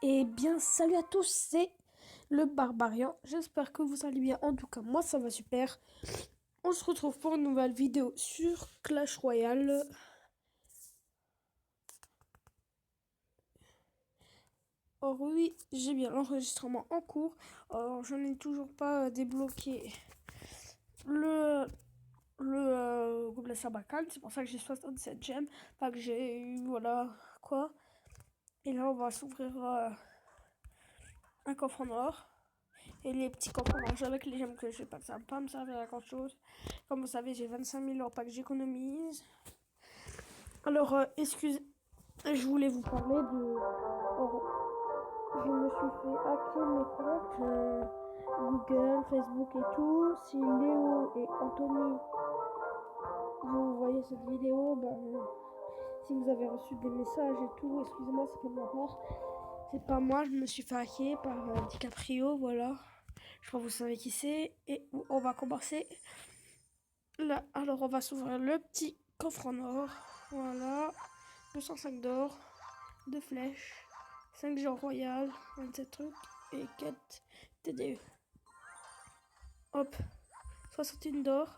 Eh bien, salut à tous, c'est le Barbarian. J'espère que vous allez bien. En tout cas, moi, ça va super. On se retrouve pour une nouvelle vidéo sur Clash Royale. Or oui, j'ai bien l'enregistrement en cours. Or, je n'ai toujours pas débloqué le Gobelin Sarbacane. C'est pour ça que j'ai 67 gemmes. Pas que j'ai eu, voilà, quoi. Et là, on va s'ouvrir un coffre en or. Et les petits coffres orange avec les gemmes que je sais pas, ça va pas me servir à grand chose. Comme vous savez, j'ai 25 000 euros pas que j'économise. Alors, excusez, je voulais vous parler de. Alors, je me suis fait hacker mes comptes Google, Facebook et tout. Si Léo et Anthony, vous voyez cette vidéo, si vous avez reçu des messages et tout, excusez-moi, c'est pas de ma part. C'est pas moi, je me suis fait hacker par DiCaprio, voilà. Je crois que vous savez qui c'est. Et on va commencer. Là, alors on va s'ouvrir le petit coffre en or. Voilà. 205 d'or. 2 flèches. 5 gens royal. 27 trucs. Et 4 TDE. Hop. 61 d'or.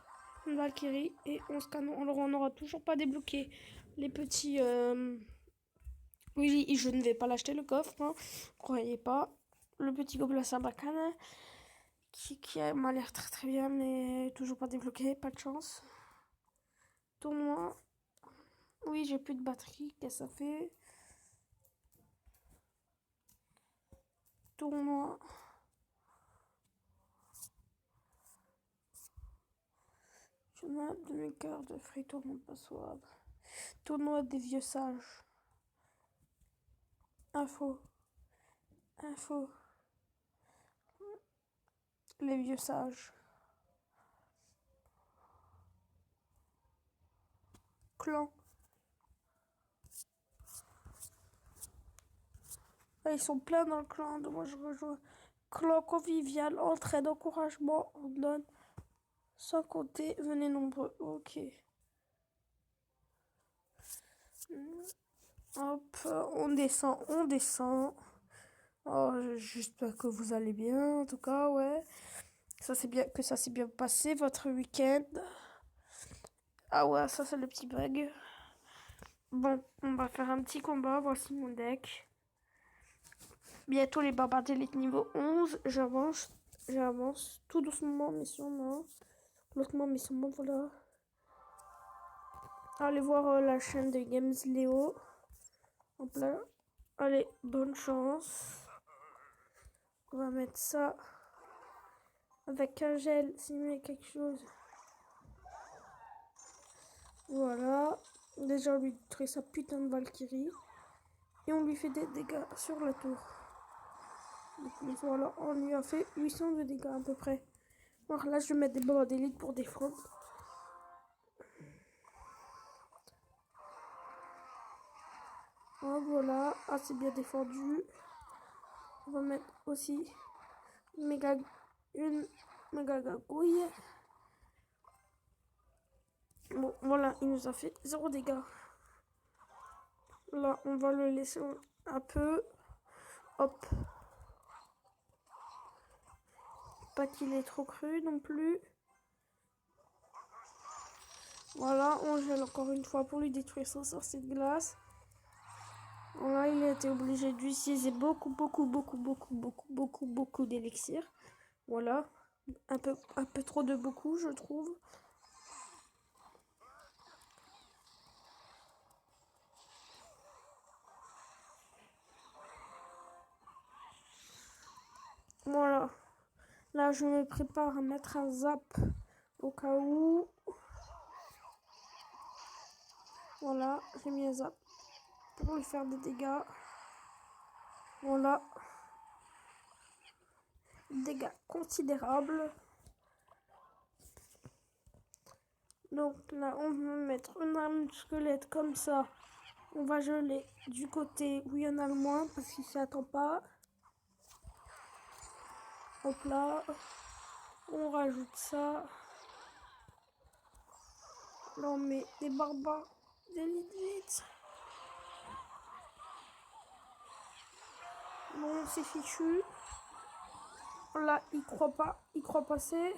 Une Valkyrie. Et 11 canons. Alors on n'aura toujours pas débloqué les petits... Oui, je ne vais pas l'acheter le coffre. Hein. Croyez pas. Le petit gobelin Sarbacane. Qui m'a l'air très très bien. Mais toujours pas débloqué. Pas de chance. Tournoi. Oui, j'ai plus de batterie. Qu'est-ce que ça fait? Tournoi. Tournoi de mes cœurs de fruits, tournoi de passoire. Tournoi des vieux sages. Info. Info. Les vieux sages. Clan. Ah, ils sont pleins dans le clan, donc moi je rejoins. Clan convivial, entraide, encouragement, on donne. Sans compter, venez nombreux. Ok. Hop, on descend, on descend. Oh, j'espère que vous allez bien, en tout cas, ouais. Ça c'est bien, que ça s'est bien passé, votre week-end. Ah ouais, ça c'est le petit bug. Bon, on va faire un petit combat. Voici mon deck. Bientôt les barbares d'élite niveau 11. J'avance tout doucement, mais sûrement. Lentement, mais sûrement, voilà. Allez voir la chaîne de Games Léo. En plein. Allez, bonne chance. On va mettre ça avec un gel, s'il met quelque chose. Voilà. Déjà, on lui détruit sa putain de Valkyrie. Et on lui fait des dégâts sur la tour. Donc voilà, on lui a fait 800 de dégâts à peu près. Alors là, je vais mettre des barres d'élite pour défendre. Oh, voilà, assez bien défendu. On va mettre aussi une méga gagouille. Bon, voilà, il nous a fait 0 dégâts. Là, on va le laisser un peu. Hop. Pas qu'il est trop cru non plus. Voilà, on gèle encore une fois pour lui détruire son sorcier de glace. Voilà, il a été obligé d'utiliser beaucoup d'élixir. Voilà, un peu trop de beaucoup, je trouve. Voilà, là je me prépare à mettre un zap au cas où. Voilà, j'ai mis un zap pour lui faire des dégâts. Voilà, dégâts considérables. Donc là, on va mettre une arme de squelette comme ça. On va geler du côté où il y en a le moins parce qu'il s'y attend pas. Hop là, on rajoute ça. Là, on met des barbares d'élite vite. Bon, c'est fichu. Là, il croit passer.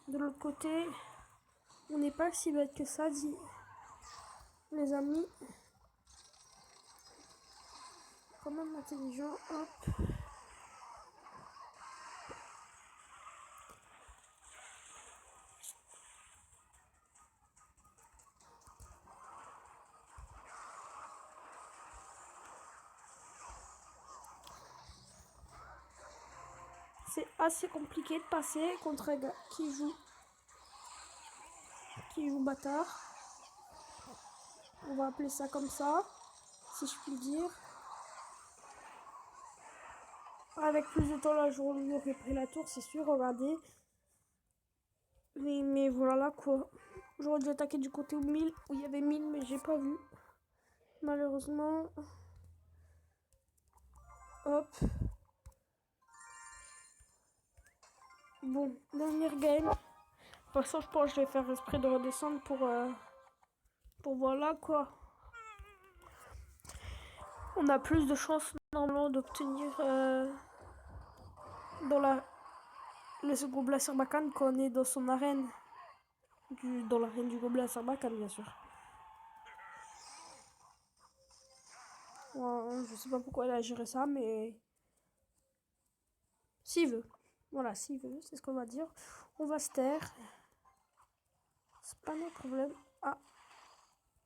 De l'autre côté, on n'est pas si bête que ça, dit les amis. Quand même intelligent, hop. C'est assez compliqué de passer contre un gars qui joue bâtard. On va appeler ça comme ça, si je puis dire. Avec plus de temps, là, j'aurais pris la tour, c'est sûr, regardez. Mais voilà quoi. J'aurais dû attaquer du côté où il y avait 1000, mais j'ai pas vu. Malheureusement. Hop. Bon, dernière game. De toute façon, je pense que je vais faire esprit de redescendre pour voilà quoi. On a plus de chances normalement d'obtenir dans le second Gobelin Sarbacane quand on est dans son arène. Dans l'arène du Gobelin Sarbacane, bien sûr. Ouais, je sais pas pourquoi elle a géré ça, mais s'il veut. Voilà, s'il veut, c'est ce qu'on va dire. On va se taire. C'est pas notre problème. Ah.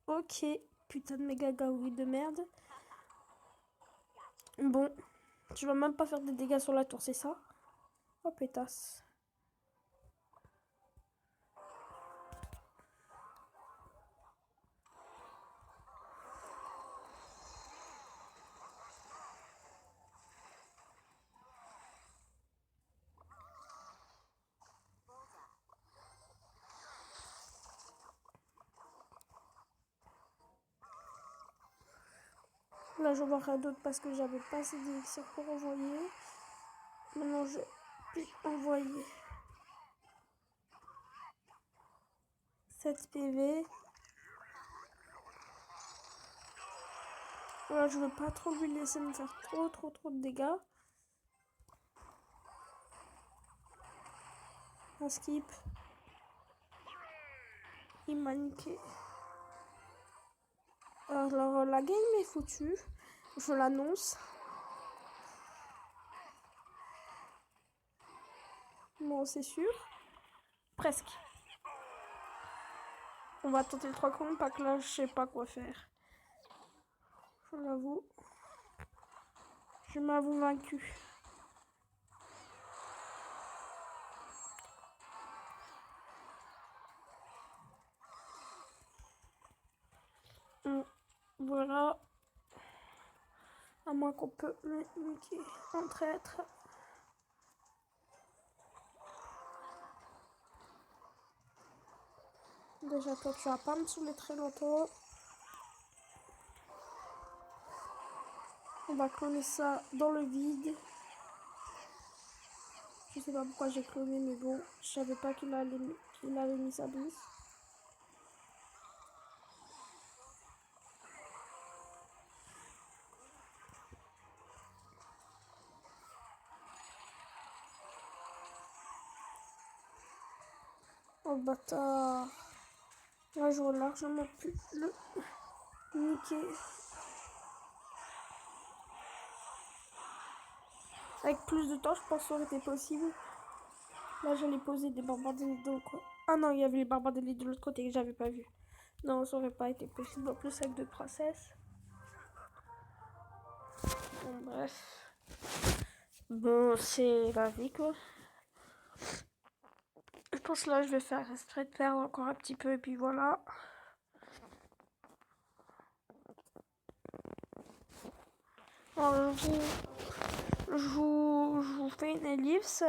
Ok. Putain de méga gaouille de merde. Bon. Tu vas même pas faire des dégâts sur la tour, c'est ça? Oh pétasse. Là, je vois rien d'autre parce que j'avais pas assez d'élixir pour envoyer. Maintenant, je vais envoyer 7 PV. Voilà, je veux pas trop lui laisser me faire trop de dégâts. Un skip. Il m'a niqué. Alors, la game est foutue. Je l'annonce. Bon, c'est sûr. Presque. On va tenter le 3 comptes, pas que là, je sais pas quoi faire. Je l'avoue. Je m'avoue vaincu. Voilà. À moins qu'on peut le niquer en traître. Déjà, toi, tu vas pas me saouler très longtemps. On va cloner ça dans le vide. Je sais pas pourquoi j'ai cloné, mais bon, je savais pas qu'il avait mis sa douce. Oh bâtard. Là, j'aurais largement pu le niquer. Avec plus de temps, je pense que ça aurait été possible. Là, j'allais poser des barbares d'élite de l'autre côté. Ah non, il y avait les barbares d'élite de l'autre côté que j'avais pas vu. Non, ça aurait pas été possible. En plus, avec 2 princesses. Bon, bref. Bon, c'est la vie, quoi. Je pense que là, je vais faire exprès de perdre encore un petit peu. Et puis voilà. Alors, je vous fais une ellipse.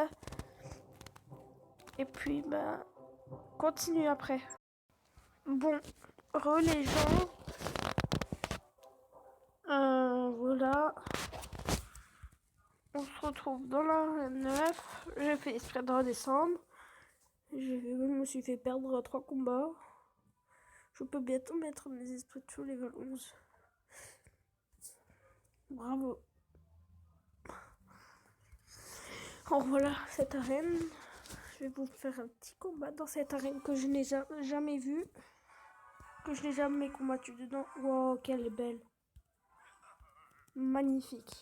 Et puis, bah, continue après. Bon, les gens. Voilà. On se retrouve dans la 9. J'ai fait exprès de redescendre. Je me suis fait perdre 3 combats. Je peux bientôt mettre mes esprits de feu level 11. Bravo. Alors voilà cette arène. Je vais vous faire un petit combat dans cette arène que je n'ai jamais vu. Que je n'ai jamais combattu dedans. Wow, qu'elle est belle. Magnifique.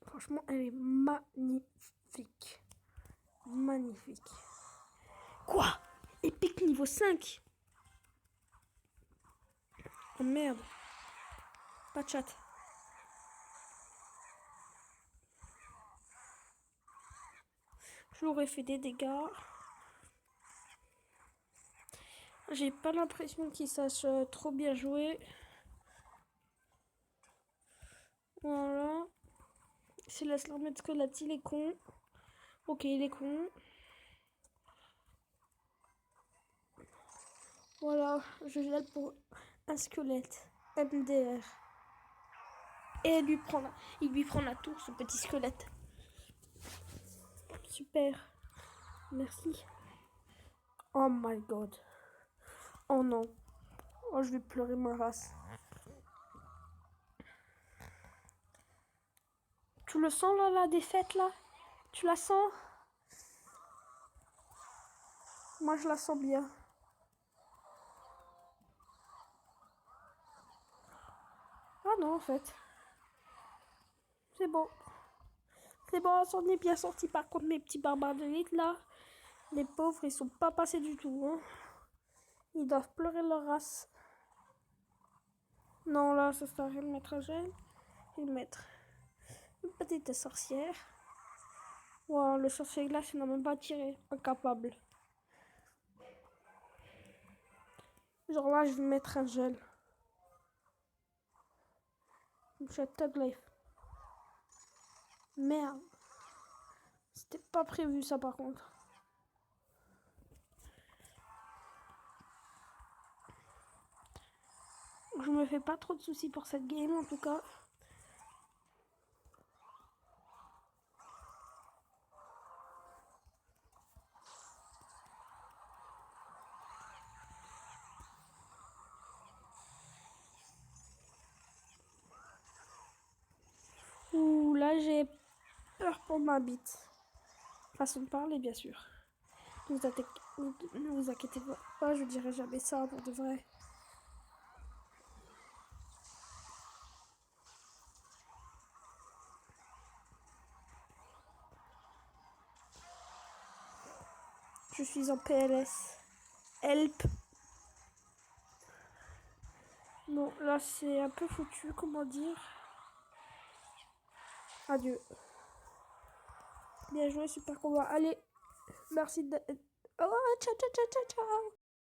Franchement, elle est magnifique. Magnifique. Quoi? Épique niveau 5. Oh merde. Pas de chat. Je l'aurais fait des dégâts. J'ai pas l'impression qu'il sache trop bien jouer. Voilà. C'est laisse leur mettre squelette, il est con. Ok, il est con. Voilà, je gèle pour un squelette. MDR. Et il lui prend la tour, ce petit squelette. Super. Merci. Oh my god. Oh non. Oh, je vais pleurer ma race. Tu le sens là, la défaite là? Tu la sens? Moi, je la sens bien. Ah non, en fait. C'est bon. C'est bon, on s'en est bien sorti. Par contre, mes petits barbares de l'élite là, les pauvres, ils sont pas passés du tout. Hein. Ils doivent pleurer leur race. Non, là, ça sert à rien de mettre un gel. Et de mettre une petite sorcière. Wow, le sorcier glace, il n'a même pas tiré. Incapable. Genre là, je vais mettre un gel. Je Tug Life. Merde. C'était pas prévu ça par contre. Je me fais pas trop de soucis pour cette game en tout cas. Ouh, là j'ai peur pour ma bite. Façon de parler bien sûr. Ne vous inquiétez pas, je dirai jamais ça pour de vrai. Je suis en PLS. Help. Non, là c'est un peu foutu, comment dire. Adieu. Bien joué, super combat. Allez, merci de... Oh, ciao, ciao, ciao, ciao, ciao.